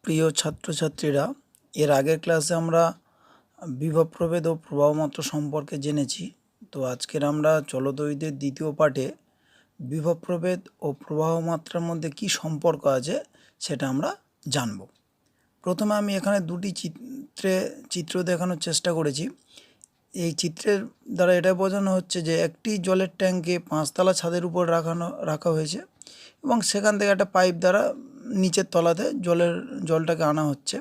প্রিয় ছাত্রছাত্রীরা, এর আগের ক্লাসে আমরা বিভব প্রভেদ ও প্রবাহমাত্রা সম্পর্কে জেনেছি। তো আজকের আমরা চলতবিদের দ্বিতীয় পাঠে বিভব প্রভেদ ও প্রবাহমাত্রার মধ্যে কি সম্পর্ক আছে সেটা আমরা জানব। প্রথমে আমি এখানে দুটি চিত্র দেখানোর চেষ্টা করেছি। এই চিত্রের দ্বারা এটা বোঝানো হচ্ছে যে একটি জলের ট্যাঙ্কে 5তলা ছাদের উপর রাখা হয়েছে এবং সেখান থেকে একটা পাইপ দ্বারা নিচের তলাতে জলটাকে আনা হচ্ছে,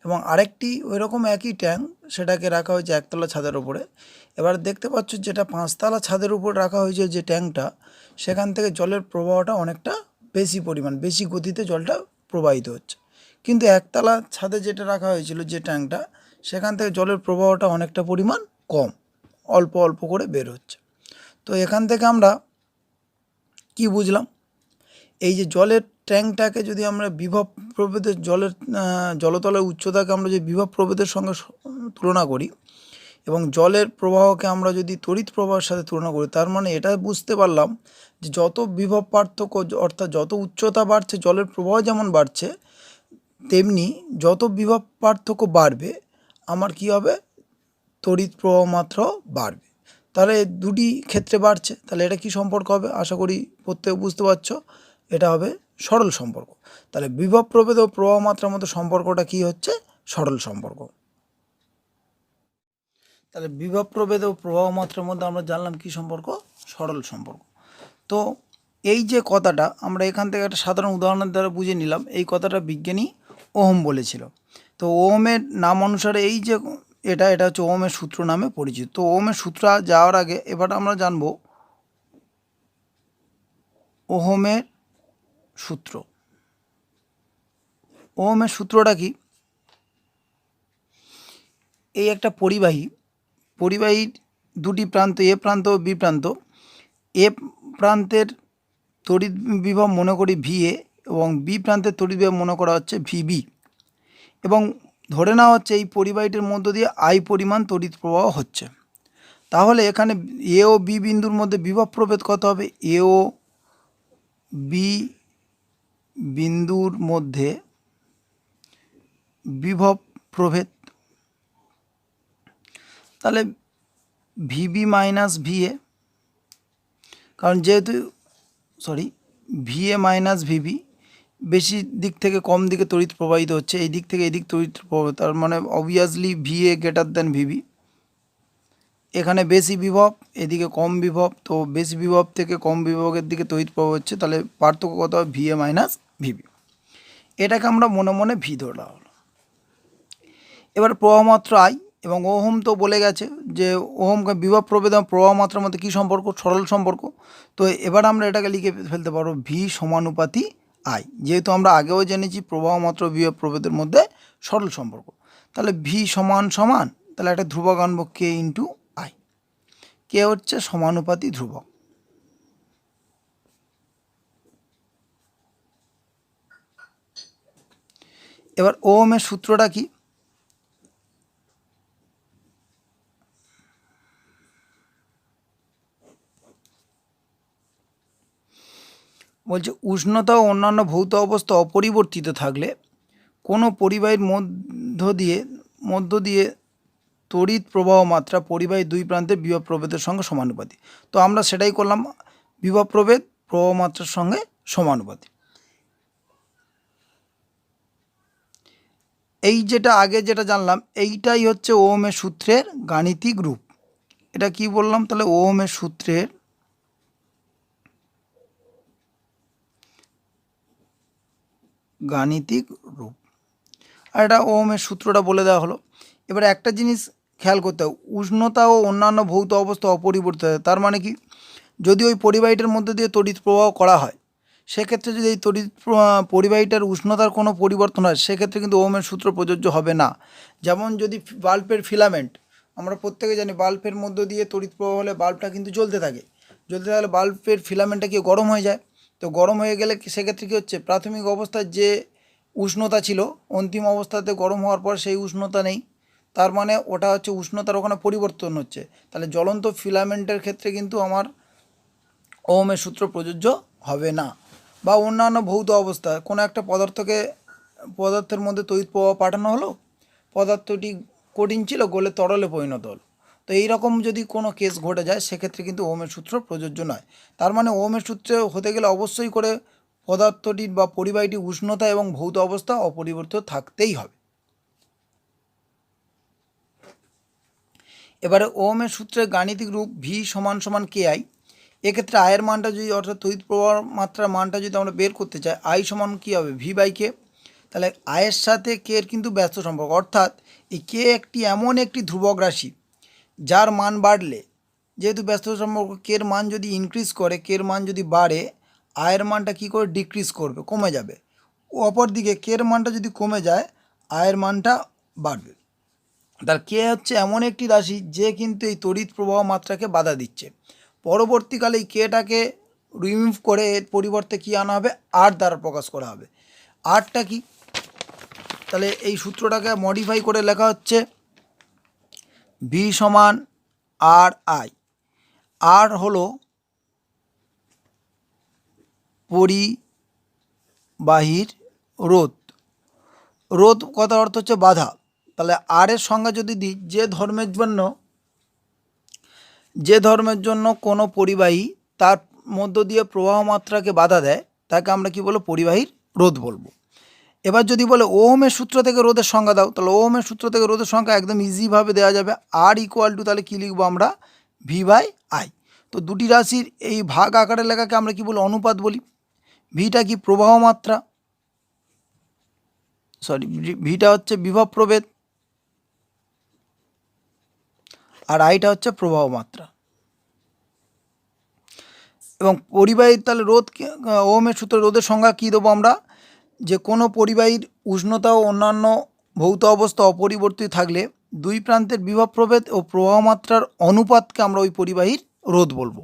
এবং আরেকটি ওই রকম একই ট্যাঙ্ক সেটাকে রাখা হয়েছে 1তলা ছাদের উপরে। এবার দেখতে পাচ্ছ যেটা 5তলা ছাদের উপর রাখা হয়েছে যে ট্যাঙ্কটা, সেখান থেকে জলের প্রবাহটা অনেকটা বেশি গতিতে জলটা প্রবাহিত হচ্ছে। কিন্তু 1তলা ছাদে যেটা রাখা হয়েছিল যে ট্যাঙ্কটা, সেখান থেকে জলের প্রবাহটা অনেকটা পরিমাণ কম, অল্প অল্প করে বের হচ্ছে। তো এখান থেকে আমরা কি বুঝলাম, এই যে জলের ট্যাঙ্কটাকে যদি আমরা বিভব প্রভেদের জলতলের উচ্চতাকে আমরা যদি বিভব প্রভেদের সঙ্গে তুলনা করি এবং জলের প্রবাহকে আমরা যদি তড়িৎ প্রবাহের সাথে তুলনা করি, তার মানে এটা বুঝতে পারলাম যে যত বিভব পার্থক্য অর্থাৎ যত উচ্চতা বাড়ছে জলের প্রবাহ যেমন বাড়ছে, তেমনি যত বিভব পার্থক্য বাড়বে আমার কি হবে, তড়িৎ প্রবাহ মাত্রাও বাড়বে। তাহলে দুটি ক্ষেত্রে বাড়ছে, তাহলে এটা কি সম্পর্ক হবে? আশা করি প্রত্যেকে বুঝতে পারছো, এটা হবে সরল সম্পর্ক। তাহলে বিভব প্রভেদ ও প্রবাহ মাত্রার মধ্যে সম্পর্কটা কি হচ্ছে? সরল সম্পর্ক। তাহলে বিভব প্রভেদ ও প্রবাহ মাত্রার মধ্যে আমরা জানলাম কি সম্পর্ক? সরল সম্পর্ক। তো এই যে কথাটা আমরা এখান থেকে একটা সাধারণ উদাহরণের দ্বারা বুঝে নিলাম, এই কথাটা বিজ্ঞানী ওহম বলেছিল। তো ওহমের নাম অনুসারে এই যে এটা হচ্ছে ওহমের সূত্র নামে পরিচিত। তো ওহমের সূত্র যাওয়ার আগে এবার আমরা জানব ওহমের সূত্র। ওহমের সূত্রটা কি? এই একটা পরিবাহীর দুটি প্রান্ত, এ প্রান্ত ও বি প্রান্ত। এ প্রান্তের তড়িৎ বিভব মনে করি VA এবং বি প্রান্তের তড়িৎ বিভব মনে করা হচ্ছে VB, এবং ধরে নেওয়া হচ্ছে এই পরিবাহীটির মধ্য দিয়ে I পরিমাণ তড়িৎ প্রবাহ হচ্ছে। তাহলে এখানে এ ও বি বিন্দুর মধ্যে বিভব প্রভেদ কত হবে? এ ও বি বিন্দুর মধ্যে বিভব প্রভেদ, তাহলে VB মাইনাস VA, কারণ যেহেতু VA মাইনাস VB, বেশি দিক থেকে কম দিকে তড়িৎ প্রবাহিত হচ্ছে, এই দিক থেকে এই দিক তড়িৎ প্রবাহ, তার মানে obviously VA greater than VB। এখানে বেশি বিভব, এদিকে কম বিভব, তো বেশি বিভব থেকে কম বিভবের দিকে তড়িৎ প্রবাহ হচ্ছে, তাহলে পার্থক্য কত হবে? VA minus VB। এটাকে আমরা মনে মনে ভি ধরা হলো। এবার প্রবাহ মাত্রা I, এবং ওহম তো বলে গেছে যে ওহমকে বিভব প্রভেদ এবং প্রবাহ মাত্রার মধ্যে কী সম্পর্ক? সরল সম্পর্ক। তো এবার আমরা এটাকে লিখে ফেলতে পারবো ভি সমানুপাতি I, যেহেতু আমরা আগেও জেনেছি প্রবাহ মাত্রা বিভব প্রভেদের মধ্যে সরল সম্পর্ক। তাহলে ভি সমান তাহলে একটা ধ্রুবক আনবো কে ইন্টু I। কে হচ্ছে সমানুপাতি ধ্রুবক। এবার ওহমের সূত্রটা কি? বলছে উষ্ণতা ও অন্যান্য ভৌত অবস্থা অপরিবর্তিত থাকলে কোনো পরিবাহীর মধ্য দিয়ে তড়িৎ প্রবাহ মাত্রা পরিবাহীর দুই প্রান্তের বিভব প্রভেদের সঙ্গে সমানুপাতিক। তো আমরা সেটাই করলাম, বিভব প্রভেদ প্রবাহ মাত্রার সঙ্গে সমানুপাতিক। এই আগে যেটা জানলাম, এইটাই হচ্ছে ওহমের সূত্রের গাণিতিক রূপ। এটা কি বললাম? তাহলে ওহমের সূত্রের গাণিতিক রূপ, আর এটা ওহমের সূত্রটা বলে দেওয়া হলো। এবার একটা জিনিস খেয়াল করতে হবে, উষ্ণতা ও অন্যান্য ভৌত অবস্থা অপরিবর্তিত হয়। তার মানে কি, যদি ওই পরিবাহীটার মধ্যে দিয়ে তড়িৎ প্রবাহ করা হয়, সেক্ষেত্রে যদি এই পরিবাহীটার উষ্ণতার কোনো পরিবর্তন হয়, সেক্ষেত্রে কিন্তু ওহমের সূত্র প্রযোজ্য হবে না। যেমন যদি বাল্বের ফিলামেন্ট, আমরা প্রত্যেকে জানি বাল্বের মধ্য দিয়ে তড়িৎ প্রবাহ হলে বাল্বটা কিন্তু জ্বলতে থাকে, তাহলে বাল্বের ফিলামেন্টটা কি গরম হয়ে যায়। তো গরম হয়ে গেলে সেক্ষেত্রে কী হচ্ছে, প্রাথমিক অবস্থায় যে উষ্ণতা ছিল অন্তিম অবস্থাতে গরম হওয়ার পর সেই উষ্ণতা নেই, তার মানে ওটা হচ্ছে উষ্ণতার ওখানে পরিবর্তন হচ্ছে। তাহলে জ্বলন্ত ফিলামেন্টের ক্ষেত্রে কিন্তু আমার ওহমের সূত্র প্রযোজ্য হবে না। বা অন্যান্য ভৌত অবস্থা, কোনো একটা পদার্থকে পদার্থের মধ্যে তড়িৎ প্রবাহ পাঠানো হলো, পদার্থটি কঠিন ছিল, গলে তরলে পরিণত হলো। তো এইরকম যদি কোনো কেস ঘটে যায় সেক্ষেত্রে কিন্তু ওহমের সূত্র প্রযোজ্য নয়। তার মানে ওহমের সূত্রে হতে গেলে অবশ্যই করে পদার্থটির বা পরিবাহীটির উষ্ণতা এবং ভৌত অবস্থা অপরিবর্তিত থাকতেই হবে। এবারে ওহমের সূত্রের গাণিতিক রূপ ভি সমান সমান কে আই। এক্ষেত্রে আয়ের মানটা যদি, অর্থাৎ তড়িৎ প্রবাহ মাত্রার মানটা যদি আমরা বের করতে চাই, আই সমান কী হবে, ভি বাই কে। তাহলে আয়ের সাথে কে এর কিন্তু ব্যস্ত সম্পর্ক, অর্থাৎ এই কে একটি এমন একটি ধ্রুবক রাশি যার মান বাড়লে, যেহেতু ব্যস্ত সম্পর্ক, কের মান যদি ইনক্রিজ করে, কের মান যদি বাড়ে, আয়ের মানটা কী করে ডিক্রিজ করবে, কমে যাবে। অপরদিকে কের মানটা যদি কমে যায়, আয়ের মানটা বাড়বে। তার কে হচ্ছে এমন একটি রাশি যে কিন্তু এই তড়িৎ প্রবাহ মাত্রাকে বাধা দিচ্ছে। পরবর্তীকালে এই কেটাকে রিমুভ করে এর পরিবর্তে কি আনা হবে, আর দ্বারা প্রকাশ করা হবে। আরটা কি, তাহলে এই সূত্রটাকে মডিফাই করে লেখা হচ্ছে ভি সমান আর আই। আর হলো পরিবাহীর রোধ, রোধ কথার অর্থ হচ্ছে বাধা। তাহলে আর এর সংজ্ঞা যদি দিই, যে ধর্মের জন্য কোনো পরিবাহী তার মধ্য দিয়ে প্রবাহ মাত্রাকে বাধা দেয়, তাকে আমরা কি বলবো, পরিবাহীর রোধ বলবো। এবার যদি বলে ওহমের সূত্র থেকে রোধের সংজ্ঞা দাও, তাহলে ওহমের সূত্র থেকে রোধের সংখ্যা একদম ইজিভাবে দেওয়া যাবে। আর ইকুয়াল টু, তাহলে কী লিখবো আমরা, ভি বাই আই। তো দুটি রাশির এই ভাগ আকারে লেখাকে আমরা কি বলি, অনুপাত বলি। ভিটা কি, প্রবাহ মাত্রা, ভিটা হচ্ছে বিভব প্রভেদ, আর আইটা হচ্ছে প্রবাহ মাত্রা। এবং পরিবাহীর তাহলে রোধ, ওহমের সূত্রে রোধের সংজ্ঞা কী দেবো আমরা, যে কোনো পরিবাহীর উষ্ণতা ও অন্যান্য ভৌত অবস্থা অপরিবর্তিত থাকলে দুই প্রান্তের বিভব প্রভেদ ও প্রবাহ মাত্রার অনুপাতকে আমরা ওই পরিবাহীর রোধ বলবো।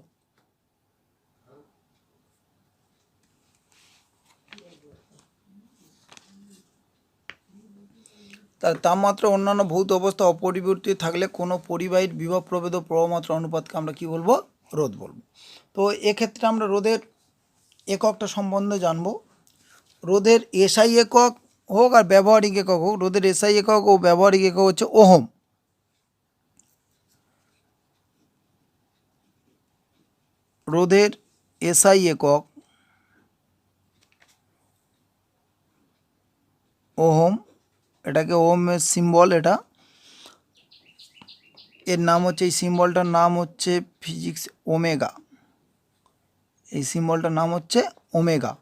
তার তাপমাত্রা অন্যান্য ভৌত অবস্থা অপরিবর্তিত থাকলে কোনো পরিবাহীর বিভব প্রভেদ ও প্রবাহ মাত্রা অনুপাতকে আমরা কি বলবো, রোধ বলবো। তো এক্ষেত্রে আমরা রোধের এককটা সম্বন্ধে জানবো। রোধের এসআই একক হোক আর ব্যবহারিক একক হোক, রোধের এসআই একক ও ব্যবহারিক একক হচ্ছে ওহম। রোধের এসআই একক ওহম, এটাকে ওহমের সিম্বল, এটা এর নাম হচ্ছে, এই সিম্বলটার নাম হচ্ছে ফিজিক্স ওমেগা, এই সিম্বলটার নাম হচ্ছে ওমেগা।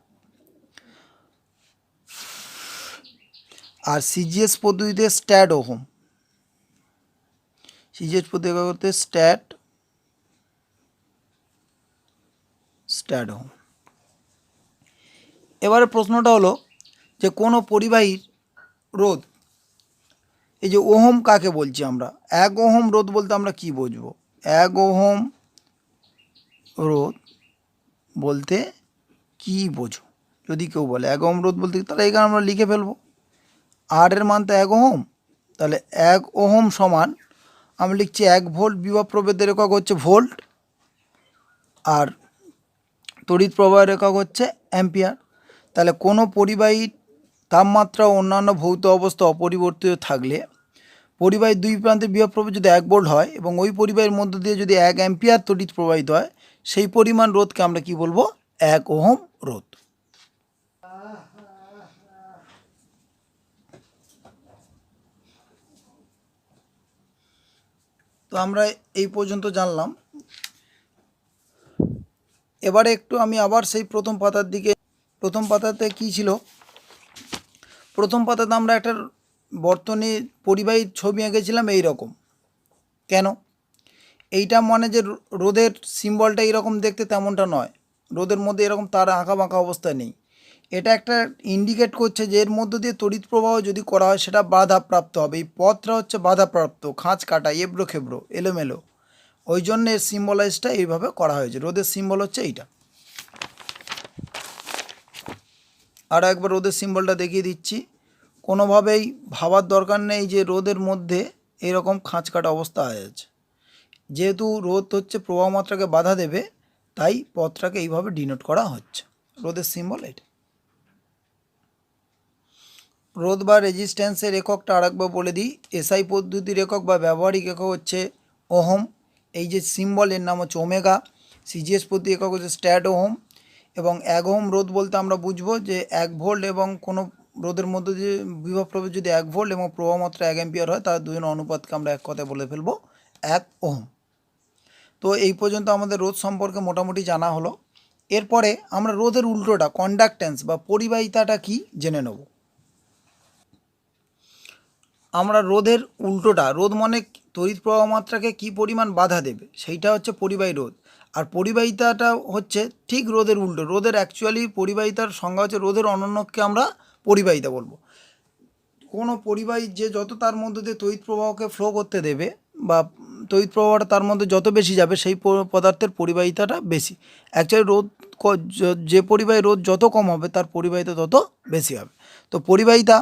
আর সিজিএস পদ্ধতিতে স্ট্যাট ওহম, সিজিএস পদ্ধতি করতে স্ট্যাট ওহম। এবারে প্রশ্নটা হলো যে কোনো পরিবাহীর রোধ, এই যে ওহম কাকে বলছি আমরা, এক ওহম রোধ বলতে আমরা কি বুঝবো, এক ওহম রোধ বলতে কি বোঝো, যদি কেউ বলে এক ওহম রোধ বলতে, তাহলে এখানে আমরা লিখে ফেলবো আর এর মান তো এক ওহম। তাহলে এক ওহম সমান আমরা লিখছি 1 ভোল্ট, বিভব প্রভেদের একক হচ্ছে ভোল্ট, আর তড়িৎ প্রবাহের একক হচ্ছে অ্যাম্পিয়ার। তাহলে কোনো পরিবাহীর তাপমাত্রা ও অন্যান্য ভৌত অবস্থা অপরিবর্তিত থাকলে পরিবাহীর দুই প্রান্তে বিভব প্রভেদ যদি 1 ভোল্ট হয় এবং ওই পরিবাহীর মধ্য দিয়ে যদি 1 অ্যাম্পিয়ার তড়িৎ প্রবাহিত হয়, সেই পরিমাণ রোধকে আমরা কি বলবো, 1 ওহম রোধ। তো আমরা এই পর্যন্ত জানলাম। এবারে একটু আমি আবার সেই প্রথম পাতার দিকে, প্রথম পাতাতে কি ছিল, প্রথম পাতাতে আমরা একটা বর্তনী পরিবাহীর ছবি এঁকেছিলাম এই রকম। কেন, এইটা মানে যে রোধের সিম্বলটা এইরকম দেখতে, তেমনটা নয়। রোধের মধ্যে এরকম তার আঁকা বাঁকা অবস্থা নেই। এটা একটা ইন্ডিকেট করছে যে এর মধ্য দিয়ে তড়িৎ প্রবাহ যদি করা হয় সেটা বাধাপ্রাপ্ত হবে। এই পথটা হচ্ছে বাধাপ্রাপ্ত, খাঁজ কাটা, এবড়ো খেবড়ো, এলোমেলো। ওই জন্য এর সিম্বলাইজটা এইভাবে করা হয়েছে। রোধের সিম্বল হচ্ছে এইটা। আরও একবার রোধের সিম্বলটা দেখিয়ে দিচ্ছি। কোনোভাবেই ভাবার দরকার নেই যে রোধের মধ্যে এরকম খাঁজ কাটা অবস্থা আছে। যেহেতু রোধ হচ্ছে প্রবাহ মাত্রাকে বাধা দেবে, তাই পথটাকে এইভাবে ডিনোট করা হচ্ছে। রোধের সিম্বল এটা। রোধ বা রেজিস্ট্যান্সের এককটা আরেকবার বলে দিই। এসআই পদ্ধতির একক বা ব্যবহারিক একক হচ্ছে ওহম। এই যে সিম্বল এর নাম হচ্ছে ওমেগা। সিজিএস পদ্ধতি একক হচ্ছে স্ট্যাট ওহম। এবং 1 ওহম রোধ বলতে আমরা বুঝবো যে 1 ভোল্ট এবং কোনো রোধের মধ্যে যে বিভব প্রভেদ যদি 1 ভোল্ট এবং প্রবাহ মাত্রা 1 অ্যাম্পিয়ার হয়, তার দুজনের অনুপাতকে আমরা এক কথায় বলে ফেলবো 1 ওহম। তো এই পর্যন্ত আমাদের রোধ সম্পর্কে মোটামুটি জানা হলো। এরপরে আমরা রোধের উল্টোটা কন্ডাক্ট্যান্স বা পরিবাহিতাটা কি জেনে নেব। আমরা রোধের উল্টোটা, রোধ মানে তড়িৎ প্রবাহ মাত্রাকে কী পরিমাণ বাধা দেবে, সেইটা হচ্ছে পরিবাহী রোধ। আর পরিবাহিতাটা হচ্ছে ঠিক রোধের উল্টো। রোধের অ্যাকচুয়ালি পরিবাহিতার সংজ্ঞা হচ্ছে রোধের অনন্যকে আমরা পরিবাহিতা বলবো। কোনো পরিবাহী যে যত তার মধ্যে দিয়ে তড়িৎ প্রবাহকে ফ্লো করতে দেবে বা তড়িৎ প্রবাহটা তার মধ্যে যত বেশি যাবে, সেই পদার্থের পরিবাহিতাটা বেশি। অ্যাকচুয়ালি রোধ যে পরিবাহী রোধ যত কম হবে, তার পরিবাহিতা তত বেশি হবে। তো পরিবাহিতা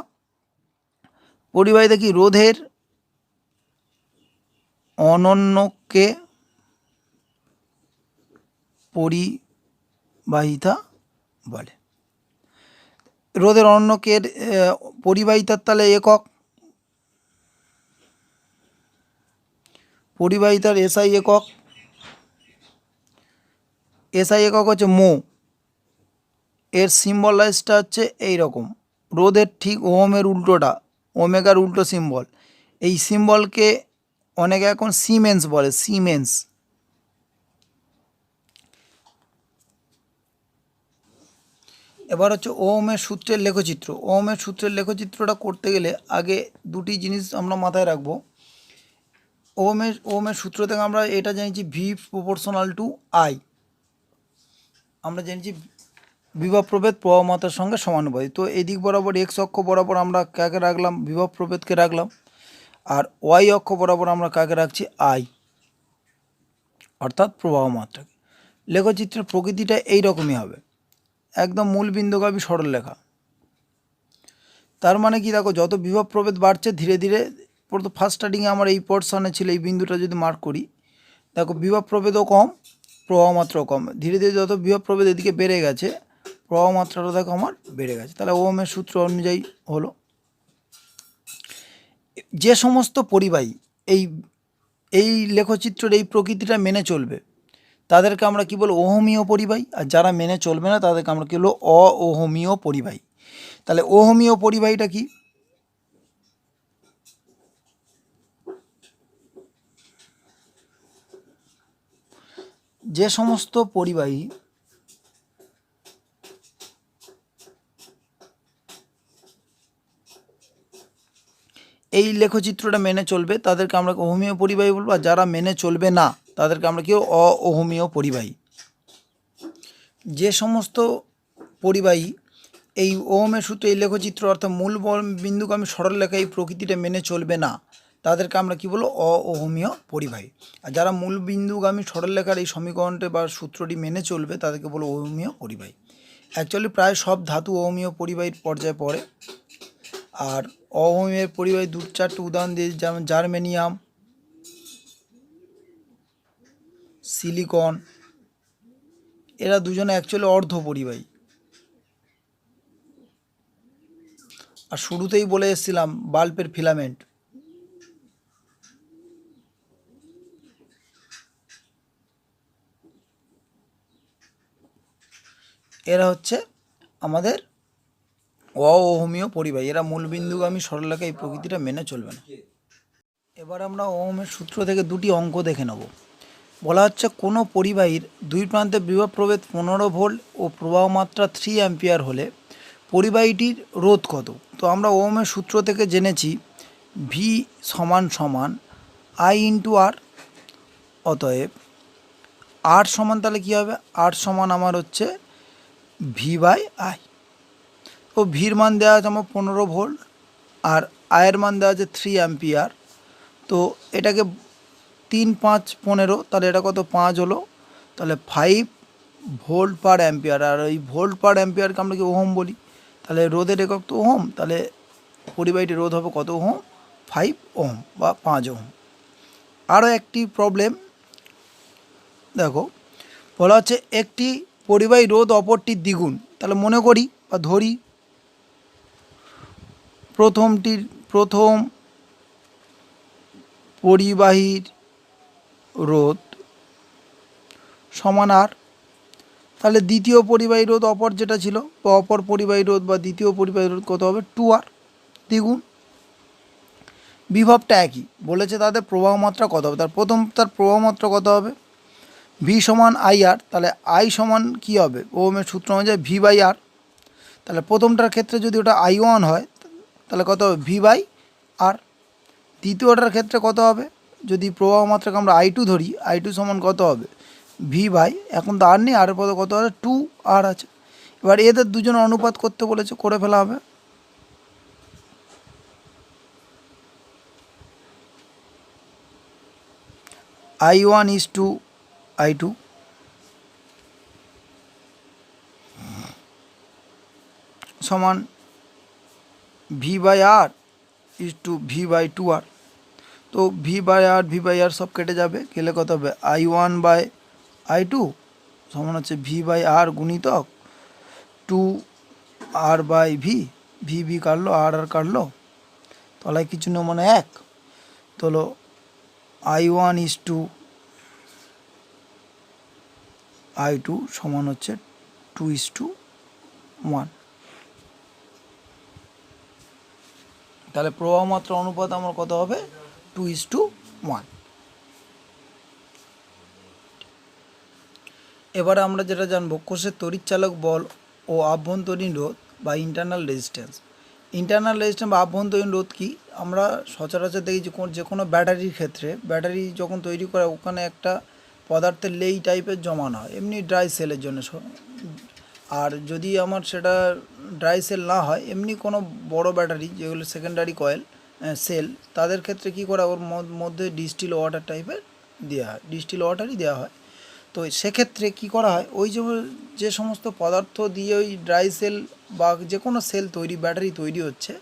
কি রোধের অনন্যকে পরিবাহিতা বলে। রোধের অনন্যকে পরিবাহিতার তাহলে একক, পরিবাহিতার এসআই একক। এসআই একক হচ্ছে মো। এর সিম্বলাইজটা হচ্ছে এই রকম। রোধের ঠিক ওহমের উল্টোটা, ওমেগার উল্টো সিম্বল। এই সিম্বলকে অনেকে এখন সিমেন্স বলে, সিমেন্স। এবার হচ্ছে ওহমের সূত্রের লেখচিত্র। ওহমের সূত্রের লেখচিত্রটা করতে গেলে আগে দুটি জিনিস আমরা মাথায় রাখবো। ওহমের সূত্র থেকে আমরা এটা জেনেছি ভি প্রপোর্শনাল টু আই। আমরা জেনেছি বিভব প্রভেদ প্রবাহ মাত্রার সঙ্গে সমানুপাতিক। তো এই দিক বরাবর এক্স অক্ষ বরাবর আমরা কাকে রাখলাম, বিভব প্রভেদকে রাখলাম। আর ওয়াই অক্ষ বরাবর আমরা কাকে রাখছি, আই, অর্থাৎ প্রবাহ মাত্রাকে। লেখচিত্রের প্রকৃতিটা এই রকমই হবে, একদম মূল বিন্দুগামী সরলরেখা। তার মানে কি, দেখো যত বিভব প্রভেদ বাড়ছে ধীরে ধীরে, ফার্স্ট স্টার্টিংয়ে আমার এই পোর্শনে ছিল, এই বিন্দুটা যদি মার্ক করি, দেখো বিভব প্রভেদও কম, প্রবাহ মাত্রাও কম। ধীরে ধীরে যত বিভব প্রভেদ এদিকে বেড়ে গেছে, প্রবাহ মাত্রাটা দেখো আমার বেড়ে গেছে। তাহলে ওহমের সূত্র অনুযায়ী হলো, যে সমস্ত পরিবাহী এই লেখচিত্রের এই প্রকৃতিটা মেনে চলবে, তাদেরকে আমরা কি বলবো, ওহমীয় পরিবাহী। আর যারা মেনে চলবে না, তাদেরকে আমরা কি বলবো, অওহমীয় পরিবাহী। তাহলে ওহমীয় পরিবাহীটা কি, যে সমস্ত পরিবাহী এই লেখচিত্রটা মেনে চলবে, তাদেরকে আমরা ওহমীয় পরিবাহী বলবো। আর যারা মেনে চলবে না, তাদেরকে আমরা কি অওহমীয় পরিবাহী। যে সমস্ত পরিবাহী এই ওহমের সূত্রে এই লেখচিত্র অর্থাৎ মূল বিন্দুগামী সরলরেখা এই প্রকৃতিটা মেনে চলবে না, তাদেরকে আমরা কি বলবো, অওহমীয় পরিবাহী। আর যারা মূল বিন্দুগামী সরলরেখার এই সমীকরণটি বা সূত্রটি মেনে চলবে, তাদেরকে বলবো ওহমীয় পরিবাহী। অ্যাকচুয়ালি প্রায় সব ধাতু ওহমীয় পরিবাহীর পর্যায়ে পড়ে। আর অওহমীয় পরিবাহী দু চারটে উদাহরণ দিয়ে, যেমন জার্মেনিয়াম, সিলিকন, এরা দুজনে অ্যাকচুয়ালি অর্ধ পরিবাহী। আর শুরুতেই বলে এসেছিলাম বাল্বের ফিলামেন্ট, এরা হচ্ছে আমাদের অওহমীয় পরিবাহী। এরা মূলবিন্দুগামী সরলরেখা এই প্রকৃতিটা মেনে চলবে না। এবার আমরা ওহমের সূত্র থেকে দুটি অঙ্ক দেখে নেব। বলা হচ্ছে কোনো পরিবাহীর দুই প্রান্তে বিভব প্রভেদ 15 ভোল্ট ও প্রবাহ মাত্রা 3 অ্যাম্পিয়ার হলে পরিবাহীটির রোধ কত। তো আমরা ওহমের সূত্র থেকে জেনেছি ভি সমান সমান আই ইন্টু আর। অতএব আর সমান তাহলে কী হবে, আর সমান আমার হচ্ছে ভি বাই আই। তো ভির মান দেওয়া আছে আমার 15 ভোল্ট, আর আয়ের মান দেওয়া আছে 3 অ্যাম্পিয়ার। তো এটাকে 3 5 15, তাহলে এটা কত, 5 হলো। তাহলে 5 ভোল্ট পার অ্যাম্পিয়ার। আর ওই ভোল্ট পার অ্যাম্পিয়ারকে আমরা কি ওহম বলি। তাহলে রোধের একক তো ওহম, তাহলে পরিবাহীটি রোধ হবে কত ওহম, 5 ওহম বা 5 ওহম। আরও একটি প্রবলেম দেখো, বলা হচ্ছে একটি পরিবাহী রোধ অপরটির দ্বিগুণ। তাহলে মনে করি বা ধরি প্রথম পরিবাহীর রোধ সমান আর, তাহলে দ্বিতীয় পরিবাহী রোধ অপর যেটা ছিল বা অপর পরিবাহী রোধ বা দ্বিতীয় পরিবাহী রোধ কত হবে 2R দ্বিগুণ। বিভবটা একই, বলেছে তাদের প্রবাহ মাত্রা কত হবে, তার প্রবাহ মাত্রা কত হবে ভি সমান IR, তাহলে আই সমান কী হবে ওহমের সূত্র অনুযায়ী ভি বাই আর, তাহলে প্রথমটার ক্ষেত্রে যদি ওটা I1 হয় তাহলে কত হবে ভি বাই আর, দ্বিতীয়টার ক্ষেত্রে কত হবে যদি প্রবাহ মাত্রাকে আমরা I2 ধরি, I2 সমান কত হবে ভি বাই, এখন তো আর নেই, আর পদে কত হবে 2R আছে। এবার এদের দুজনের অনুপাত করতে বলেছে, করে ফেলা হবে। I1 is to I2 সমান V by R is to V by 2R। তো ভি বাই আর সব কেটে যাবে, গেলে কত হবে I1 বাই I2 সমান হচ্ছে ভি বাই আর গুণিতক 2R বাই ভি কাটলো আর কাটলো, তলায় কিছু না মানে 1, তো হলো I1 is to I2 সমান হচ্ছে 2:1। তাহলে প্রবাহ মাত্রা অনুপাত আমার কত হবে 2:1। এবারে আমরা যেটা জানবো কোষের তড়িৎচালক বল ও আভ্যন্তরীণ রোধ বা ইন্টারনাল রেজিস্ট্যান্স বা আভ্যন্তরীণ রোধ কি, আমরা সচরাচর দেখি যে কোনো ব্যাটারির ক্ষেত্রে, ব্যাটারি যখন তৈরি করে ওখানে একটা পদার্থের লেই টাইপের জমানো হয় এমনি ড্রাই সেলের জন্য, আর যদি আমার সেটা ড্রাই সেল না হয় এমনি কোনো বড় ব্যাটারি যেগুলো সেকেন্ডারি কয়েল সেল, তাদের ক্ষেত্রে কি করা ওর মধ্যে ডিস্টিল ওয়াটার টাইপের দেওয়া হয়, ডিস্টিল ওয়াটারই দেওয়া হয়। তো সেক্ষেত্রে কি করা হয় ওই যে সমস্ত পদার্থ দিয়ে ওই ড্রাই সেল বা যে কোনো সেল তৈরি ব্যাটারি তৈরি হচ্ছে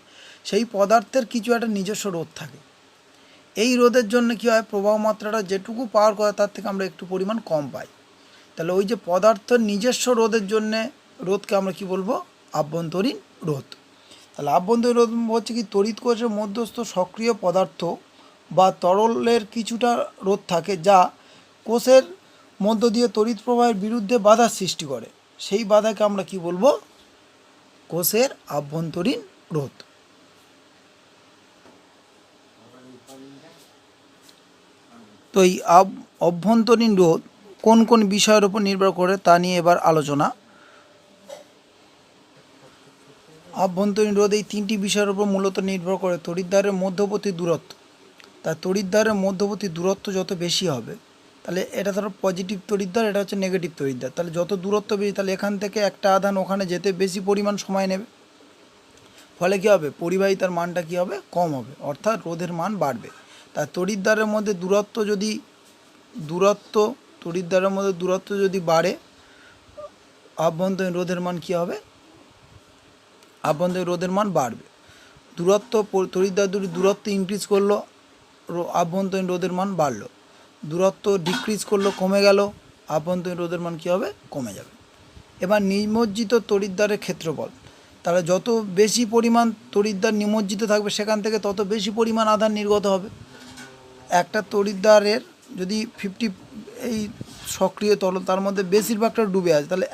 সেই পদার্থের কিছু একটা নিজস্ব রোধ থাকে, এই রোধের জন্য কী হয় প্রবাহ মাত্রাটা যেটুকু পাওয়ার কথা তার থেকে আমরা একটু পরিমাণ কম পাই, তাহলে ওই যে পদার্থের নিজস্ব রোধের জন্যে রোধকে আমরা কি বলবো আভ্যন্তরীণ রোধ। তাহলে আভ্যন্তরীণ রোধ হচ্ছে কি তড়িৎ কোষের মধ্যস্থ সক্রিয় পদার্থ বা তরলের কিছুটা রোধ থাকে যা কোষের মধ্য দিয়ে তড়িৎ প্রবাহের বিরুদ্ধে বাধার সৃষ্টি করে, সেই বাধাকে আমরা কি বলবো কোষের আভ্যন্তরীণ রোধ। তো এই অভ্যন্তরীণ রোধ কোন কোন বিষয়ের উপর নির্ভর করে তা নিয়ে এবার আলোচনা। আভ্যন্তরীণ রোধ এই তিনটি বিষয়ের উপর মূলত নির্ভর করে তড়িৎদ্বারের মধ্যবর্তী দূরত্ব, তার তড়িৎদ্বারের মধ্যবর্তী দূরত্ব যত বেশি হবে, তাহলে এটা ধরো পজিটিভ তড়িৎদ্বার, এটা হচ্ছে নেগেটিভ তড়িৎদ্বার, তাহলে যত দূরত্ব বেশি তাহলে এখান থেকে একটা আধান ওখানে যেতে বেশি পরিমাণ সময় নেবে, ফলে কী হবে পরিবাহিতার মানটা কী হবে কম হবে, অর্থাৎ রোধের মান বাড়বে। তার তড়িৎদ্বারের মধ্যে তড়িৎদ্বারের মধ্যে দূরত্ব যদি বাড়ে আভ্যন্তরীণ রোধের মান কী হবে আভ্যন্তরীণ রোধের মান বাড়বে। তড়িৎদ্বার দুটি দূরত্ব ইনক্রিজ করলো আভ্যন্তরীণ রোধের মান বাড়লো, দূরত্ব ডিক্রিজ করলো কমে গেল আভ্যন্তরীণ রোধের মান কী হবে কমে যাবে। এবার নিমজ্জিত তড়িৎদ্বারের ক্ষেত্রফল, তাহলে যত বেশি পরিমাণ তড়িৎদ্বার নিমজ্জিত থাকবে সেখান থেকে তত বেশি পরিমাণ আধান নির্গত হবে। একটা তড়িৎদ্বারের যদি 50 এই সক্রিয় তরল তার মধ্যে বেশিরভাগটা ডুবে আছে, তাহলে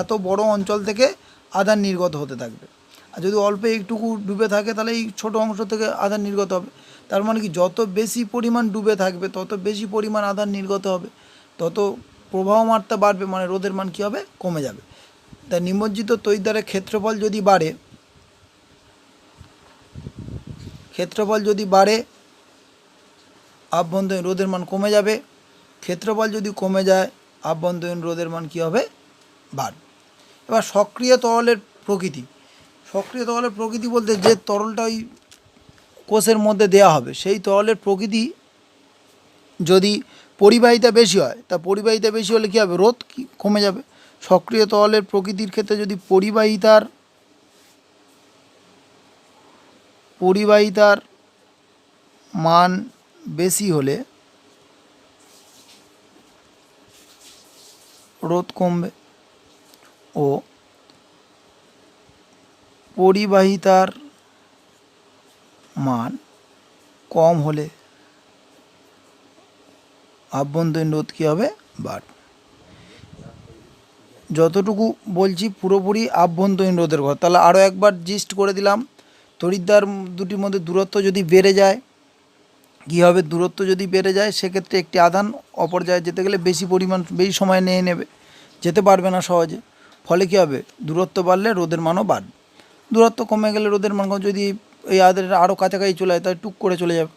এত বড় অঞ্চল থেকে আধান নির্গত হতে থাকবে, আর যদি অল্প একটুকু ডুবে থাকে তাহলে এই ছোটো অংশ থেকে আধান নির্গত হবে। তার মানে কি যত বেশি পরিমাণ ডুবে থাকবে তত বেশি পরিমাণ আধান নির্গত হবে, তত প্রবাহ মাত্রা বাড়বে, মানে রোধের মান কী হবে কমে যাবে। তাই নিমজ্জিত তড়িৎদ্বারের ক্ষেত্রফল যদি বাড়ে আভ্যন্তরীণ রোধের মান কমে যাবে, ক্ষেত্রফল যদি কমে যায় আভ্যন্তরীণ রোধের মান কী হবে বাড়বে। এবার সক্রিয় তরলের প্রকৃতি বলতে যে তরলটা ওই কোষের মধ্যে দেওয়া হবে সেই তরলের প্রকৃতি যদি পরিবাহিতা বেশি হয়, তা পরিবাহিতা বেশি হলে কী হবে রোধ কমে যাবে। সক্রিয় তরলের প্রকৃতির ক্ষেত্রে যদি পরিবাহিতার মান বেশি হলে রোধ কমবে ও পরিবাহিতার মান কম হলে আভ্যন্তরীণ রোধ কী হবে? বাড়বে। যতটুকু বলছি পুরোপুরি আভ্যন্তরীণ রোধের কথা। তাহলে আরও একবার জিস্ট করে দিলাম, তড়িৎদ্বার দুটির মধ্যে দূরত্ব যদি বেড়ে যায় কী হবে? দূরত্ব যদি বেড়ে যায় সেক্ষেত্রে একটি আধান অপর জায়গায় যেতে গেলে বেশি সময় নিয়ে নেবে, যেতে পারবে না সহজে। ফলে কী হবে? দূরত্ব বাড়লে রোধের মানও বাড়বে। দূরত্ব কমে গেলে রোধের মান যদি এই আধানের আরও কাছাকাছি চলে যায় তাহলে টুক করে চলে যাবে।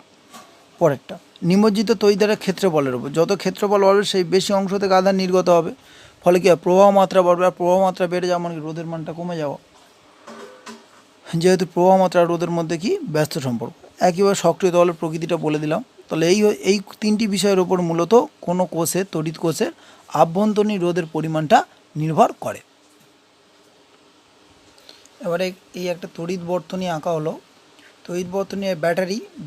পরেরটা, নিমজ্জিত তড়িৎদ্বারের ক্ষেত্রফলের উপর। যত ক্ষেত্রফল বাড়বে সেই বেশি অংশ থেকে আধান নির্গত হবে। ফলে কী হবে? প্রবাহ মাত্রা বাড়বে, আর প্রবাহ মাত্রা বেড়ে যাওয়া মানে রোধের মানটা কমে যাওয়া। যেহেতু প্রবাহ মাত্রা আর রোধের মধ্যে কি ব্যস্ত সম্পর্ক। একইভাবে সক্রিয় তরলের প্রকৃতিটা বলে দিলাম। তাহলে এই তিনটি বিষয়ের ওপর মূলত কোনো কোষের তড়িৎ কোষের আভ্যন্তরীণ রোধের পরিমাণটা নির্ভর করে। এবারে এই একটা তড়িৎ বর্তনী আঁকা হলো। তড়িৎ বর্তনী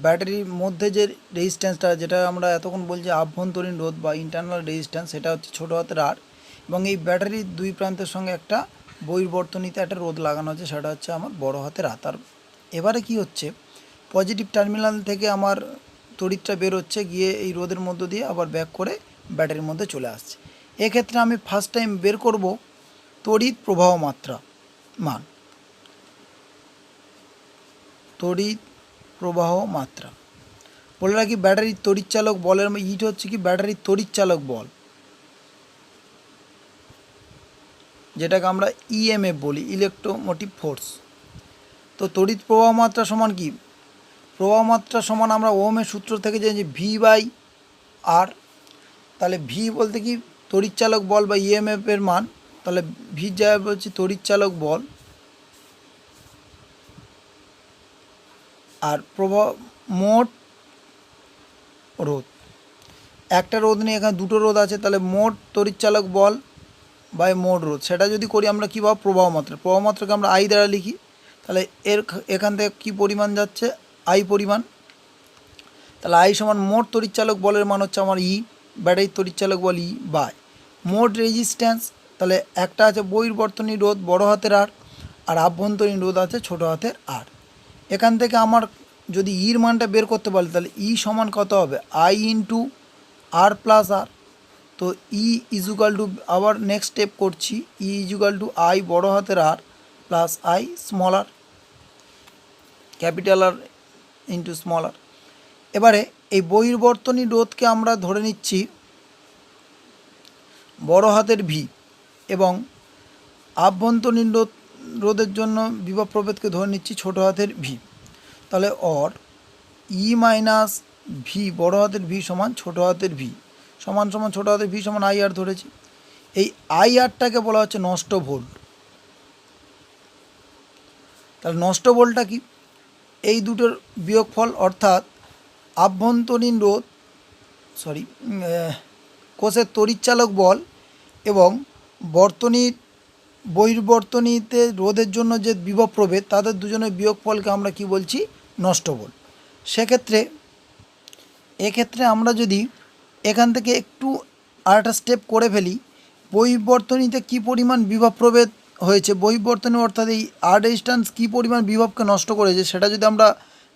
ব্যাটারির মধ্যে যে রেজিস্ট্যান্সটা, যেটা আমরা এতক্ষণ বলছি আভ্যন্তরীণ রোধ বা ইন্টারনাল রেজিস্ট্যান্স, সেটা হচ্ছে ছোটো হাতের আর। এবং এই ব্যাটারির দুই প্রান্তের সঙ্গে একটা বহির্বর্তনীতে একটা রোধ লাগানো হচ্ছে, সেটা হচ্ছে আমার বড় হাতের আর। এবারে কি হচ্ছে? পজিটিভ টার্মিনাল থেকে আমার তড়িৎটা বেরোচ্ছে, গিয়ে এই রোধের মধ্য দিয়ে আবার ব্যাক করে ব্যাটারির মধ্যে চলে আসছে। এক্ষেত্রে আমি ফার্স্ট টাইম বের করব তড়িৎ প্রবাহ মাত্রা মান। তড়িৎ প্রবাহ মাত্রা বলে রাখি, ব্যাটারির তড়িৎচালক বলের ইট হচ্ছে কি ব্যাটারির তড়িৎচালক বল, যেটাকে আমরা ইএমএফ বলি, ইলেকট্রোমোটিভ ফোর্স। তো তড়িৎ প্রবাহ মাত্রা সমান কি? প্রবাহ মাত্রা সমান আমরা ওহমের সূত্র থেকে জানি যে ভি বাই আর। তাহলে ভি বলতে কি তড়িৎচালক বল বা ইএমএফ এর মান। তাহলে ভির জায়গায় বলছি তড়িৎচালক বল, আর প্রবাহ মোট রোধ। একটা রোধ নিয়ে এখানে দুটো রোধ আছে, তাহলে মোট তড়িৎচালক বল বাই মোট রোধ। সেটা যদি করি আমরা কী পাবো? প্রবাহ মাত্রা। প্রবাহ মাত্রাকে আমরা আই দ্বারা লিখি। তাহলে এখান থেকে কী পরিমাণ যাচ্ছে? আই পরিমাণ। তাহলে আই সমান মোট তড়িৎচালক বলের মান হচ্ছে আমার ই, ব্যাটারির তড়িৎচালক বল ই, বাই মোট রেজিস্ট্যান্স। তাহলে একটা আছে বহির্বর্তনী রোধ বড় হাতের আর আভ্যন্তরীণ রোধ আছে ছোটো হাতের আর। এখান থেকে আমার যদি ইর মানটা বের করতে পারি তাহলে ই সমান কত হবে? I into R plus R. তো ই ইজুকাল টু, আবার নেক্সট স্টেপ করছি, ই ইজুকাল টু আই বড় হাতের R plus I small R, capital R into small R. এবারে এই বহির্বর্তনী রোধকে আমরা ধরে নিচ্ছি বড় হাতের ভি, এবং আভ্যন্তরীণ রোধের জন্য বিভব প্রভেদকে ধরে নিচ্ছি ছোটো হাতের ভি। তাহলে অর ই মাইনাস ভি বড় হাতের ভি সমান ছোটো হাতের ভি সমান ছোটো হাতের ভি সমান আই আর ধরেছি। এই আই আরটাকে বলা হচ্ছে নষ্ট ভোল্ট। তাহলে নষ্ট ভোল্টটা কি? এই দুটোর বিয়োগফল, অর্থাৎ আভ্যন্তরীণ রোধ কোষের তড়িৎচালক বল এবং বর্তনীর বহির্বর্তনীতে রোধের জন্য যে বিভব প্রভেদ, তাদের দুজনের বিয়োগফলকে আমরা কি বলছি? নষ্ট ভোল্ট। এক্ষেত্রে আমরা যদি এখান থেকে একটু আরেকটা স্টেপ করে ফেলি, বহির্বর্তনীতে কী পরিমাণ বিভব প্রভেদ হয়েছে, বহির্বর্তনী অর্থাৎ এই আর রেজিস্ট্যান্স কী পরিমাণ বিভবকে নষ্ট করেছে, সেটা যদি আমরা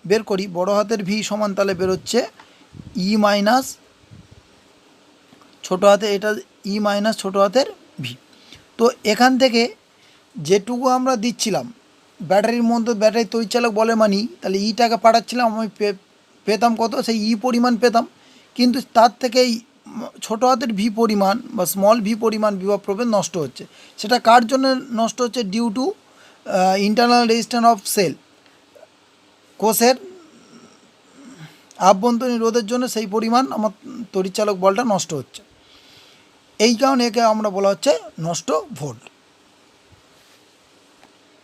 বের করি, বড় হাতের ভি সমান তাহলে বেরোচ্ছে ই মাইনাস ছোটো হাতে, এটা ই মাইনাস ছোটো হাতের ভি। তো এখান থেকে যেটুকু আমরা দিচ্ছিলাম ব্যাটারির মধ্যে, ব্যাটারির তড়িৎচালক বলে মানি, তাহলে ইটাকে পাঠাচ্ছিলাম, আমি পেতাম কত? সেই ই পরিমাণ পেতাম। কিন্তু তার থেকেই ছোটো হাতের ভি পরিমাণ বা স্মল ভি পরিমাণ বিভব প্রভেদ নষ্ট হচ্ছে। সেটা কার জন্য নষ্ট হচ্ছে? Due to internal resistance of cell, কোষের আভ্যন্তরীণ রোধের জন্য সেই পরিমাণ আমার তড়িৎচালক বলটা নষ্ট হচ্ছে। এই কারণে একে আমরা বলা হচ্ছে নষ্ট ভোল্ট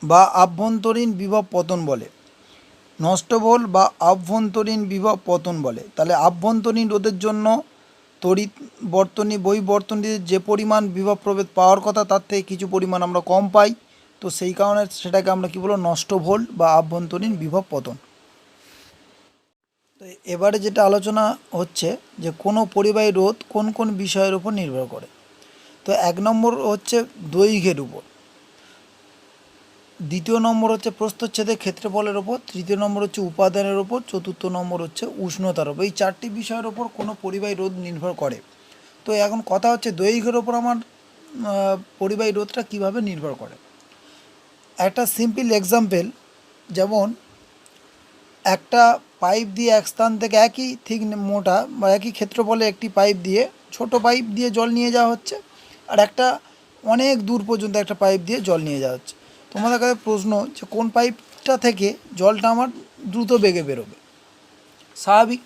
বা আভ্যন্তরীণ বিভব পতন বলে। নষ্ট ভোল্ট বা আভ্যন্তরীণ বিভব পতন বলে। তাহলে আভ্যন্তরীণ রোধের জন্য তড়িৎ বহির্বর্তনীতে যে পরিমাণ বিভব প্রভেদ পাওয়ার কথা তার থেকে কিছু পরিমাণ আমরা কম পাই, তো সেই কারণে সেটাকে আমরা কী বলবো? নষ্ট ভোল্ট বা আভ্যন্তরীণ বিভব পতন। তো এবারে যেটা আলোচনা হচ্ছে যে কোনো পরিবাহী রোধ কোন কোন বিষয়ের উপর নির্ভর করে। তো 1 নম্বর হচ্ছে দৈর্ঘ্যের উপর। দ্বিতীয় নম্বর হচ্ছে প্রস্থচ্ছেদের ক্ষেত্রফলের ওপর, তৃতীয় নম্বর হচ্ছে উপাদানের ওপর, চতুর্থ নম্বর হচ্ছে উষ্ণতার ওপর। এই চারটি বিষয়ের ওপর কোনো পরিবাহী রোধ নির্ভর করে। তো এখন কথা হচ্ছে দৈর্ঘ্যের ওপর আমার পরিবাহী রোধটা কীভাবে নির্ভর করে। একটা সিম্পল এক্সাম্পল, যেমন একটা পাইপ দিয়ে এক স্থান থেকে একই ঠিক মোটা বা একই ক্ষেত্রফলে একটি পাইপ দিয়ে, ছোট পাইপ দিয়ে জল নিয়ে যাওয়া হচ্ছে, আর একটা অনেক দূর পর্যন্ত একটা পাইপ দিয়ে জল নিয়ে যাওয়া হচ্ছে। তোমাদের কাছে প্রশ্ন যে কোন পাইপটা থেকে জলটা আমার দ্রুত বেগে বেরোবে? স্বাভাবিক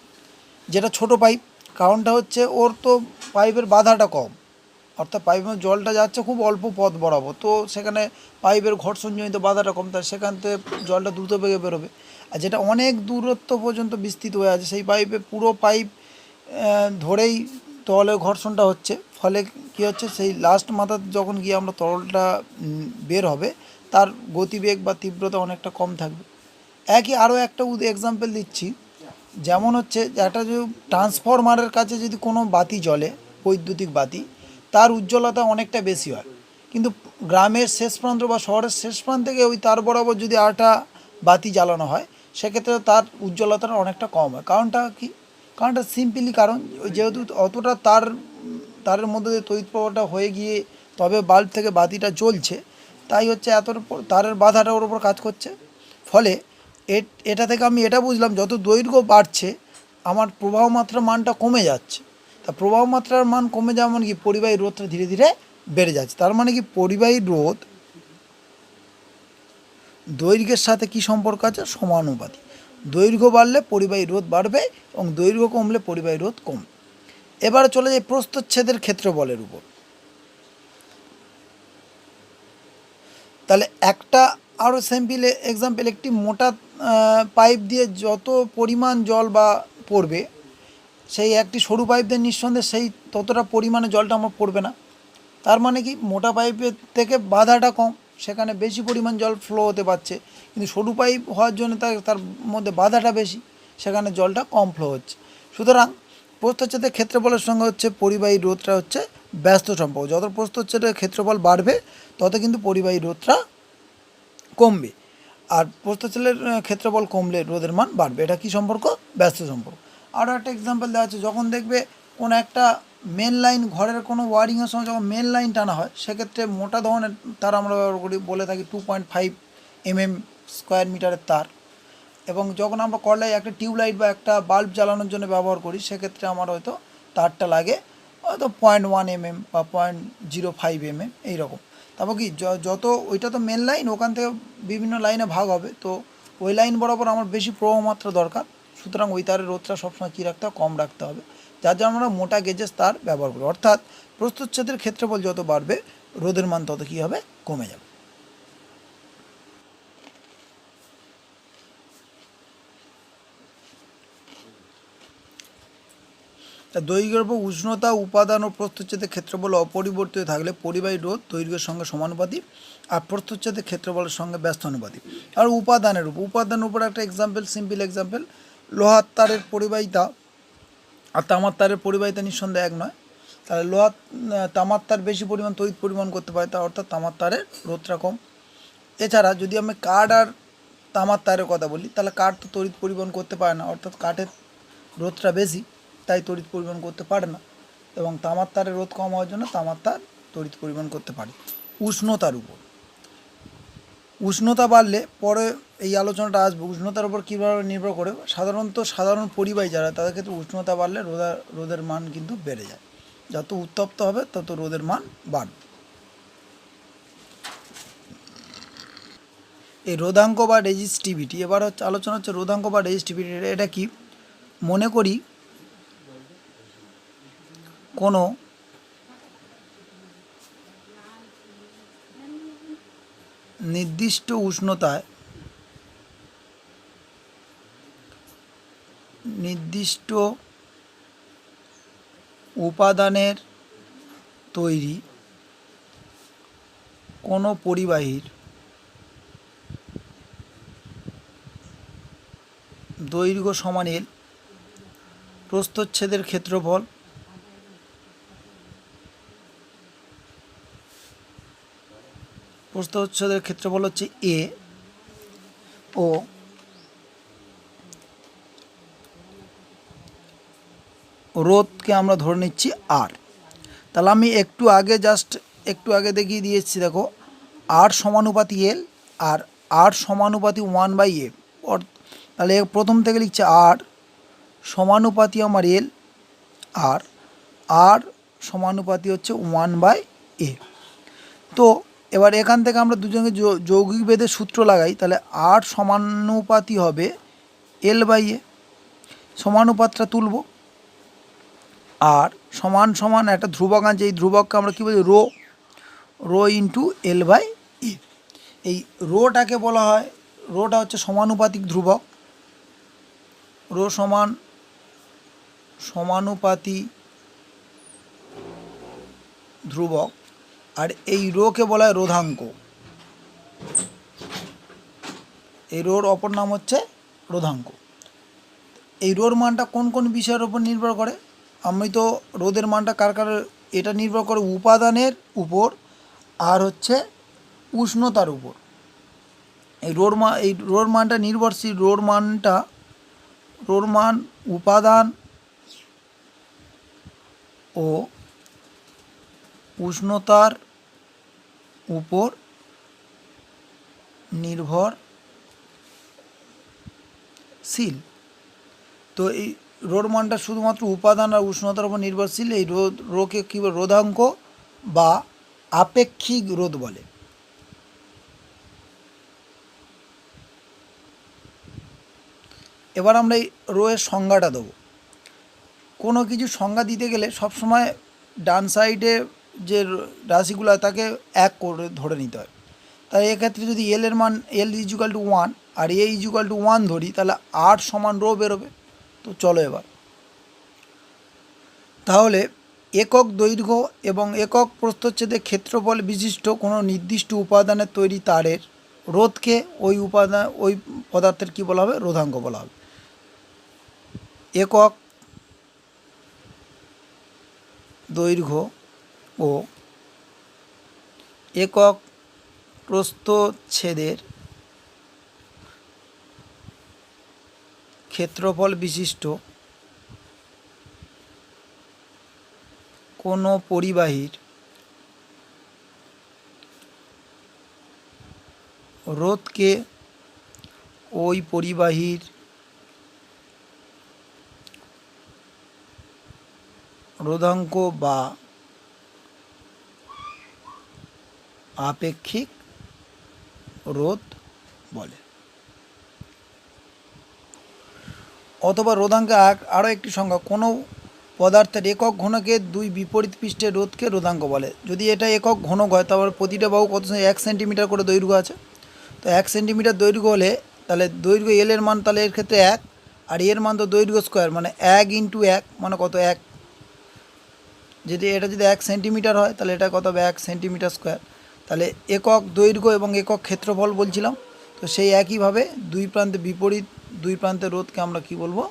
যেটা ছোট পাইপ, কারণটা হচ্ছে ওর তো পাইপের বাধাটা কম, অর্থাৎ পাইপের জলটা যাচ্ছে খুব অল্প পথ বরাবর, তো সেখানে পাইপের ঘর্ষণজনিত বাধাটা কম, তাই সেখান থেকে জলটা দ্রুত বেগে বেরোবে। আর যেটা অনেক দূরত্ব পর্যন্ত বিস্তৃত হয়ে আছে, সেই পাইপে পুরো পাইপ ধরেই তরলের ঘর্ষণটা হচ্ছে, ফলে কী হচ্ছে, সেই লাস্ট মাথা যখন গিয়ে আমরা তরলটা বের হবে, তার গতিবেগ বা তীব্রতা অনেকটা কম থাকবে। একই আরও একটা এক্সাম্পল দিচ্ছি, যেমন হচ্ছে একটা যে ট্রান্সফরমারের কাছে যদি কোনো বাতি জ্বলে, বৈদ্যুতিক বাতি, তার উজ্জ্বলতা অনেকটা বেশি হয়, কিন্তু গ্রামের শেষ প্রান্ত বা শহরের শেষ প্রান্ত থেকে ওই তার বরাবর যদি আরেকটা বাতি জ্বালানো হয়, সেক্ষেত্রে তার উজ্জ্বলতাটা অনেকটা কম হয়। কারণটা কি? কারণটা সিম্পলি কারণ যেহেতু অতটা তারের মধ্যে দিয়ে তড়িৎ প্রবাহটা হয়ে গিয়ে তবে বাল্ব থেকে বাতিটা জ্বলছে, তাই হচ্ছে এতর তারের বাধাটা ওর উপর কাজ করছে। ফলে এটা থেকে আমি এটা বুঝলাম, যত দৈর্ঘ্য বাড়ছে আমার প্রবাহ মাত্রার মানটা কমে যাচ্ছে। তা প্রবাহ মাত্রার মান কমে যাওয়া মানে কি, পরিবাহী রোধটা ধীরে ধীরে বেড়ে যাচ্ছে। তার মানে কি, পরিবাহী রোধ দৈর্ঘ্যের সাথে কি সম্পর্ক আছে? সমানুপাতিক। দৈর্ঘ্য বাড়লে পরিবাহী রোধ বাড়বে এবং দৈর্ঘ্য কমলে পরিবাহী রোধ কমবে। এবারে চলে যায় প্রস্থচ্ছেদের ক্ষেত্রফলের উপর। তাহলে একটা আরও সিম্পল এক্সাম্পল, একটি মোটা পাইপ দিয়ে যত পরিমাণ জল বা পড়বে, সেই একটি সরু পাইপ দিয়ে নিঃসন্দেহে সেই ততটা পরিমাণে জলটা আমার পড়বে না। তার মানে কি, মোটা পাইপের থেকে বাধাটা কম, সেখানে বেশি পরিমাণ জল ফ্লো হতে পারছে, কিন্তু সরু পাইপ হওয়ার জন্য তার মধ্যে বাধাটা বেশি, সেখানে জলটা কম ফ্লো হচ্ছে। সুতরাং প্রস্থচ্ছেদের ক্ষেত্রফলের সঙ্গে হচ্ছে পরিবাহী রোধটা হচ্ছে ব্যস্ত সম্পর্ক। যত প্রস্থচ্ছেদের ক্ষেত্রফল বাড়বে তত কিন্তু পরিবাহী রোধটা কমবে, আর প্রস্থচ্ছেদের ক্ষেত্রফল কমলে রোধের মান বাড়বে। এটা কি সম্পর্ক? ব্যস্ত সম্পর্ক। আরও একটা এক্সাম্পল দেওয়া আছে, যখন দেখবে কোনো একটা মেন লাইন, ঘরের কোনো ওয়ারিংয়ের সময় যখন মেন লাইন টানা হয়, সেক্ষেত্রে মোটা ধরনের তার আমরা ব্যবহার করি, বলে থাকি 2.5 mm স্কোয়ার মিটারের তার। এবং যখন আমরা কড়াই একটা টিউবলাইট বা একটা বাল্ব জ্বালানোর জন্য ব্যবহার করি, সেক্ষেত্রে আমার হয়তো তারটা লাগে হয়তো 0.1 mm বা 0.05 mm এইরকম। তারপর কি, যত ওইটা তো মেন লাইন, ওখান থেকে বিভিন্ন লাইনে ভাগ হবে, তো ওই লাইন বরাবর আমার বেশি প্রবাহ মাত্রা দরকার, সুতরাং ওই তারের রোধটা সবসময় কী রাখতে হবে? কম রাখতে হবে, যার জন্য আমরা মোটা গেজের তার ব্যবহার করি। অর্থাৎ প্রস্থচ্ছেদের ক্ষেত্রফল যত বাড়বে রোধের মান তত কী হবে? কমে যাবে। তা দৈর্ঘ্যের উপর উষ্ণতা, উপাদান ও প্রস্থচ্ছেদের ক্ষেত্রফল অপরিবর্তিত থাকলে পরিবাহী রোধ দৈর্ঘ্যের সঙ্গে সমানুপাতিক, আর প্রস্থচ্ছেদের ক্ষেত্রফলের সঙ্গে ব্যস্তানুপাতিক। আর উপাদানের উপর একটা এক্সাম্পল, সিম্পল এক্সাম্পল, লোহার তারের পরিবাহিতা আর তামার তারের পরিবাহিতা নিঃসন্দেহে এক নয়। তাহলে তামার তার বেশি পরিমাণ তড়িৎ পরিবহন করতে পারে, তা অর্থাৎ তামার তারের রোধটা কম। এছাড়া যদি আমি কাঠ আর তামার তারের কথা বলি, তাহলে কাঠ তো তড়িৎ পরিবহন করতে পারে না, অর্থাৎ কাঠের রোধটা বেশি, তাই তড়িৎ পরিবহন করতে পারে না, এবং তামার তারের রোধ কম হওয়ার জন্য তামার তার তড়িৎ পরিবহন করতে পারে। উষ্ণতার উপর, উষ্ণতা বাড়লে পরে এই আলোচনাটা আসবে, উষ্ণতার উপর কীভাবে নির্ভর করে। সাধারণ পরিবাহী যারা, তাদের ক্ষেত্রে উষ্ণতা বাড়লে রোধের মান কিন্তু বেড়ে যায়। যত উত্তপ্ত হবে তত রোধের মান বাড়বে। এই রোধাঙ্ক বা রেজিস্টিভিটি, এবার হচ্ছে আলোচনা হচ্ছে রোধাঙ্ক বা রেজিস্টিভিটি। এটা কি? মনে করি কোনো নির্দিষ্ট উষ্ণতায় নির্দিষ্ট উপাদানের তৈরি কোনো পরিবাহীর দৈর্ঘ্য সমান L, প্রস্থচ্ছেদের ক্ষেত্রফল প্রস্থচ্ছেদের ক্ষেত্রফল হচ্ছে এ ও রোধকে আমরা ধরে নিচ্ছি আর। তাহলে আমি একটু আগে দেখিয়ে দিয়েছি, দেখো আর সমানুপাতি এল আর আর সমানুপাতি 1/a। তাহলে প্রথম থেকে লিখছে আর সমানুপাতি আমার এল আর আর সমানুপাতি হচ্ছে 1/a। তো এবার এখান থেকে আমরা দুজনকে যৌগিক ভেদের সূত্র লাগাই, তাহলে আর সমানুপাতি হবে L/a। সমানুপাতটা তুলব, আর সমান সমান একটা ধ্রুবক আছে, এই ধ্রুবককে আমরা কী বলি রো ইন্টু L/a। এই রোটাকে বলা হয়, রোটা হচ্ছে সমানুপাতিক ধ্রুবক, রো সমানুপাতি ধ্রুবক, আর এই রোকে বলা হয় রোধাঙ্ক। এই রোর অপর নাম হচ্ছে রোধাঙ্ক। এই রোর মানটা কোন কোন বিষয়ের উপর নির্ভর করে? আমি তো রোদের মানটা কার এটা নির্ভর করে উপাদানের উপর আর হচ্ছে উষ্ণতার উপর। এই রোর মানটা নির্ভরশীল। রোর মান উপাদান ও উষ্ণতার উপর নির্ভরশীল। তো এই রোর মানটা শুধুমাত্র উপাদান আর উষ্ণতার উপর নির্ভরশীল। এই রোকে কী বলে? রোধাঙ্ক বা আপেক্ষিক রোধ বলে। এবার আমরা এই রো এর সংজ্ঞাটা দেবো। কোনো কিছু সংজ্ঞা দিতে গেলে সবসময় ডান সাইডে যে রাশিগুলো তাকে এক করে ধরে নিতে হয়। তাই এক্ষেত্রে যদি এল এর মান L=1 আর A=1 ধরি, তাহলে আর সমান রো বেরোবে। তো চলো এবার তাহলে একক দৈর্ঘ্য এবং একক প্রস্থচ্ছেদের ক্ষেত্রফল বিশিষ্ট কোনো নির্দিষ্ট উপাদানের তৈরি তারের রোধকে ওই পদার্থের কী বলা হবে? রোধাঙ্ক বলা হবে। একক দৈর্ঘ্য ও একক প্রস্থচ্ছেদের ক্ষেত্রফল বিশিষ্ট কোনো পরিবাহীর রোধকে ওই পরিবাহীর রোধাঙ্ক বা আপেক্ষিক রোধ বলে। অথবা রোধাঙ্কে আরও একটি সংজ্ঞা, কোনো পদার্থের একক ঘনকের দুই বিপরীত পৃষ্ঠের রোধকে রোধাঙ্ক বলে। যদি এটা একক ঘনক হয়, তারপর প্রতিটা বাহু কত 1 সেন্টিমিটার করে দৈর্ঘ্য আছে। তো 1 সেন্টিমিটার দৈর্ঘ্য হলে তাহলে দৈর্ঘ্য এল এর মান তাহলে এর ক্ষেত্রে 1, আর এর মান তো দৈর্ঘ্য স্কোয়ার, মানে 1 × 1 মানে কত? 1। এটা যদি 1 সেন্টিমিটার হয় তাহলে এটা কত হবে? 1 সেন্টিমিটার স্কোয়ার। তাহলে একক দৈর্ঘ্য এবং একক ক্ষেত্রফল বলছিলাম। তো সেই একইভাবে বিপরীত দুই প্রান্তের রোধকে আমরা কি বলবো?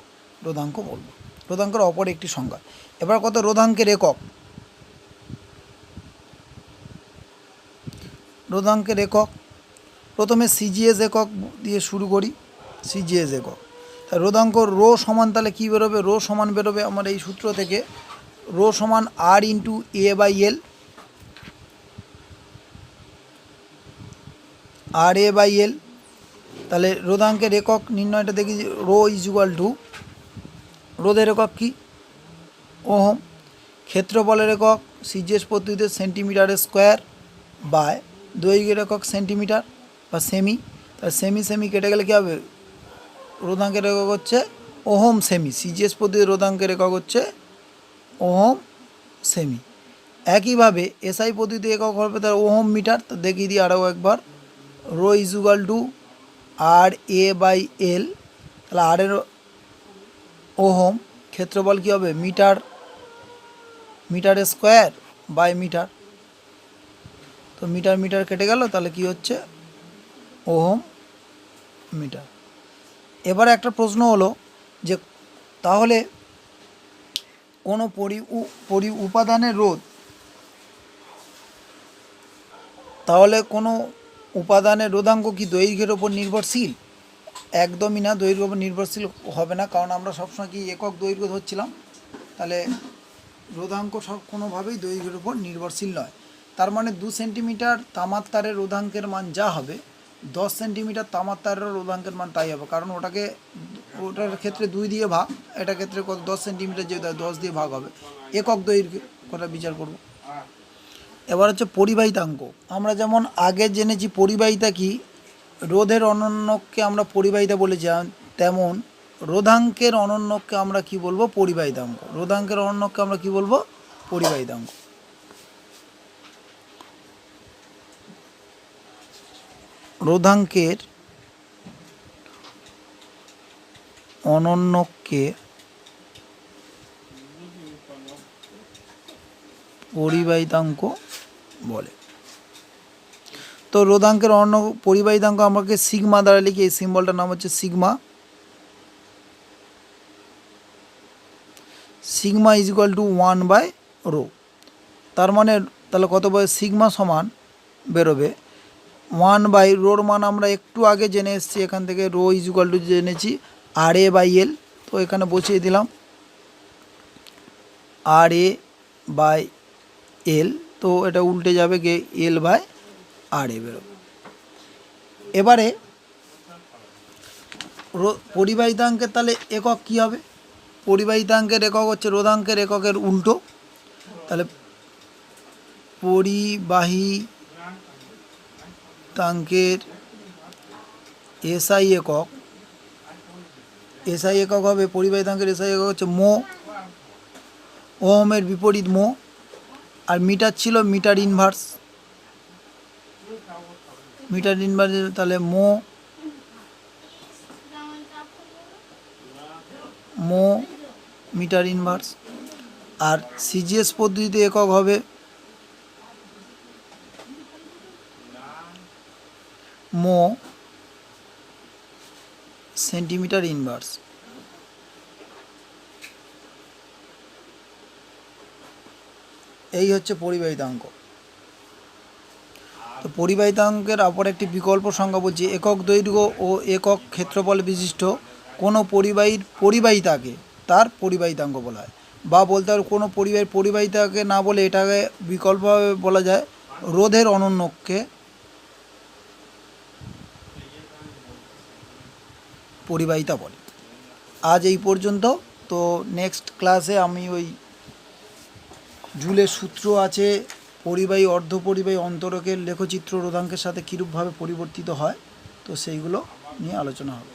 রোধাঙ্ক বলবো। রোধাঙ্কের অপর একটি সংজ্ঞা। এবার কত রোধাঙ্কের একক? রোধাঙ্কের একক প্রথমে সিজিএস একক দিয়ে শুরু করি। সিজিএস একক, তা রোধাঙ্ক রো সমান তাহলে কী বেরোবে? রো সমান বেরোবে আমার এই সূত্র থেকে, রো সমান R × A/L। RA/L। তাহলে রোধাঙ্কের একক নির্ণয়টা দেখি। রোধের একক কি? ওহম। ক্ষেত্রফলের একক সিজিএস পদ্ধতিতে সেন্টিমিটারের স্কোয়ার বাই দৈর্ঘ্যের একক সেন্টিমিটার বা সেমি। তাহলে সেমি কেটে গেলে কী হবে? রোধাঙ্কের একক হচ্ছে ওহম সেমি। সিজিএস পদ্ধতির রোধাঙ্কের একক হচ্ছে ওহম সেমি। একইভাবে এসআই পদ্ধতিতে একক হবে তার ওহম মিটার। তো দেখিয়ে দিই আরও একবার। Rho RA/L। তাহলে আর এর ওহম, ক্ষেত্রফল কী হবে? মিটারের স্কোয়ার বাই মিটার। তো মিটার কেটে গেল, তাহলে কি হচ্ছে? Ohm metre. এবারে একটা প্রশ্ন হলো যে তাহলে কোনো উপাদানের রোধ, তাহলে কোনো উপাদানের রোধাঙ্ক কি দৈর্ঘ্যের ওপর নির্ভরশীল? একদমই না, দৈর্ঘ্যের ওপর নির্ভরশীল হবে না, কারণ আমরা সবসময় কি একক দৈর্ঘ্য ধরছিলাম। তাহলে রোধাঙ্ক সব কোনোভাবেই দৈর্ঘ্যের উপর নির্ভরশীল নয়। তার মানে 2 সেন্টিমিটার তামার তারের রোধাঙ্কের মান যা হবে 10 সেন্টিমিটার তামার তারের রোধাঙ্কের মান তাই হবে, কারণ ওটার ক্ষেত্রে 2 দিয়ে ভাগ, এটার ক্ষেত্রে কত 10 সেন্টিমিটার যেহেতু 10 দিয়ে ভাগ হবে, একক দৈর্ঘ্য কথা বিচার করব। এবার হচ্ছে পরিবাহিতাঙ্ক। আমরা যেমন আগে জেনেছি পরিবাহিতা কি, রোধের অনন্যককে আমরা পরিবাহিতা বলেছিলাম, তেমন রোধাঙ্কের অনন্যককে আমরা কি বলবো? পরিবাহিতাঙ্ক। রোধাঙ্কের অনন্যককে আমরা কি বলবো? পরিবাহিতাঙ্ক। রোধাঙ্কের অনন্যককে পরিবাহিতাঙ্ক বলে। তো রোধাঙ্কের অন্য পরিবাহিতাঙ্ক আমাকে সিগমা দ্বারা লিখি, এই সিম্বলটার নাম হচ্ছে sigma. Sigma is equal to 1/ρ। তার মানে তাহলে কত বলে সিগমা সমান বেরোবে 1/ρর মান আমরা একটু আগে জেনে এসেছি, এখান থেকে রো ইজ ইকুয়াল টু জেনেছি RA/L। তো এখানে বসিয়ে দিলাম RA/L, তো এটা উল্টে যাবে গিয়ে L/RA বেরোবে। এবারে পরিবাহিতাঙ্কের তাহলে একক কি হবে? পরিবাহিতাঙ্কের একক হচ্ছে রোধাঙ্কের এককের উল্টো। তাহলে পরিবাহিতাঙ্কের SI একক, SI একক হবে, পরিবাহিতাঙ্কের SI একক হচ্ছে মো। ওহমের বিপরীত মো। আর মিটার ছিল মিটার ইনভার্স, তাহলে মো মিটার ইনভার্স। আর সিজিএস পদ্ধতিতে একক হবে মো সেন্টিমিটার ইনভার্স। এই হচ্ছে পরিবাহিতাঙ্ক। তো পরিবাহিতাঙ্কের অপর একটি বিকল্প সংজ্ঞা বলছি, একক দৈর্ঘ্য ও একক ক্ষেত্রফল বিশিষ্ট কোনো পরিবাহিতাকে তার পরিবাহিতাঙ্ক বলা হয়। বা বলতে হবে কোনো পরিবাহিতাকে না বলে এটাকে বিকল্পভাবে বলা যায় রোধের অনন্যককে পরিবাহিতা বলে। আজ এই পর্যন্ত। তো নেক্সট ক্লাসে আমি ওই জুলের সূত্র আছে, পরিবাহী অর্ধপরিবাহী অন্তরকের লেখচিত্র রোধাঙ্কের সাথে কীরূপভাবে পরিবর্তিত হয়, তো সেইগুলো নিয়ে আলোচনা হবে।